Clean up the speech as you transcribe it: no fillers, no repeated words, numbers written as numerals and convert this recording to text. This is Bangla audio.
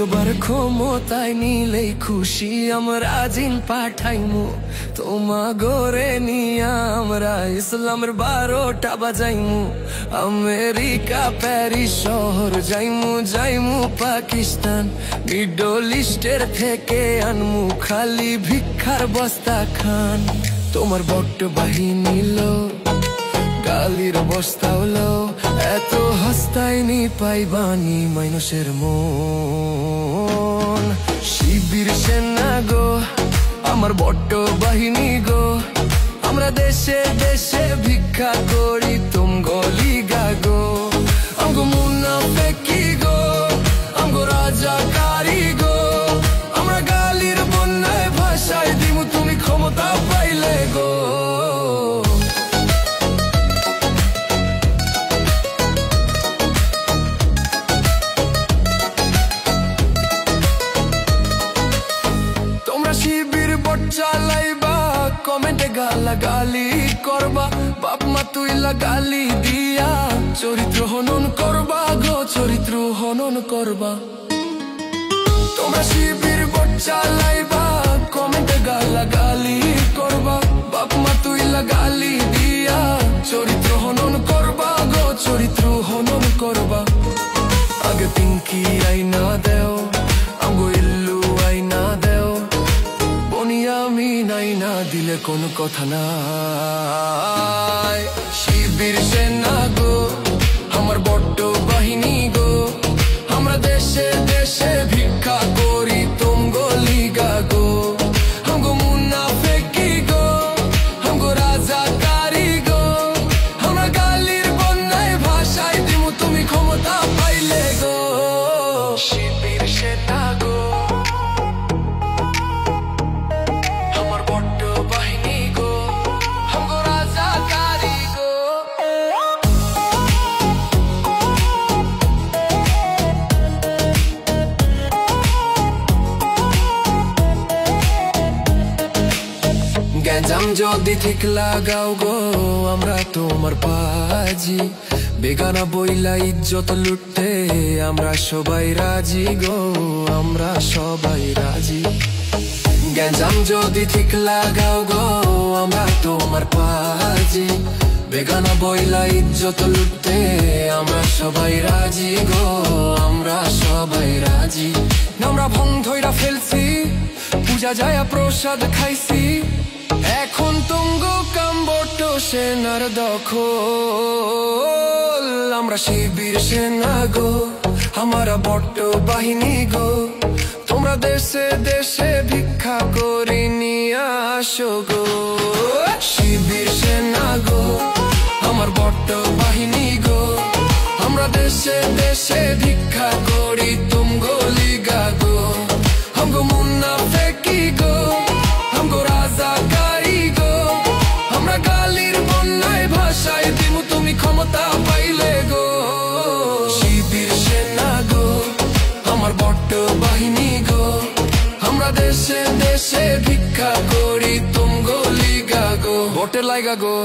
একবার ক্ষমতায় নিলেই খুশি আমরা জিন পাঠাইমু তোমা গরে নিয়া আমরা ইসলামের 12টা বাজাইমু আমেরিকা প্যারিস শহর যাইমু যাইমু পাকিস্তান মিডল ইস্টের থেকে আনমু খালি ভিক্ষার বস্তা খান তোমার বড্ড বাহিনী লো গালির বস্তা হলো এত হস্তায় নি পাইবানি মানুষের মন শিবির সেনা গো আমার বড্ড বাহিনী গো আমরা দেশে দেশে ভিক্ষা করি তুম গলি গো আমগো মুনাফেকি গো আমগো রাজাকারি গো আমরা গালির বন্যায় ভাষায় দিমু তুমি ক্ষমতা পাইলে গো শিবির বট চালাইবা কমেন্টে গালাগালি করবা বাপ মা তুই লাগালি দিয়া চরিত্র হনন করবা গো চরিত্র হনন করবা তোমরা শিবির বট চালাইবা কমেন্টে গালাগালি করবা বাপ মা তুই লাগালি দিয়া চরিত্র হনন করবা গো চরিত্র হনন করবা আগে পিঙ্কি আইনা দেও আমগো ইল্লু আইনা দেও আমি নাই না দিলে কোনো কথা নাই শিবির সেনা গো আমার বড্ড বাহিনী গো আমরা দেশে দেশে ভিক্ষা করি তুম গলি গো আমগো মুনাফেকি গো আমগো রাজাকারি গো আমরা গালির বন্যায় ভাষায় দিমু তুমি ক্ষমতা পাইলে গো শিবির সেনা গো গ্যাঞ্জাম যদি ঠিক লাগাও গো আমরা তোমার পাজি বেগানা বইলা ইজ্জত লুটতে আমরা সবাই রাজি গো আমরা সবাই রাজি গ্যাঞ্জাম যদি ঠিক লাগাও গো আমরা তোমার পাজি বেগানা বইলা ইজ্জত লুটতে আমরা সবাই রাজি গো আমরা সবাই রাজি আমরা ভং ধইরা ফেলছি পূজা যায় প্রসাদ খাইছি এখন তুঙ্গ কাম্বট সেনার দখল আমরা শিবির সেনা গো আমার বড্ড বাহিনী গো তোমরা দেশে দেশে ভিক্ষা করে নিয়ে আসো গো শিবির সেনা গো আমার বড্ড বাহিনী গো আমরা দেশে দেশে ভিক্ষা করি তুম গলি গো আমগো মুনাফেকি গো আমগো রাজাকারি গো আমরা গালির বন্যায় ভাষায় দিমু তুমি ক্ষমতা পাইলে গো শিবির সেনা গো আমার বড্ড বাহিনী গো আমরা দেশে দেশে ভিক্ষা করি তুম গলি গো বটে লাগা গো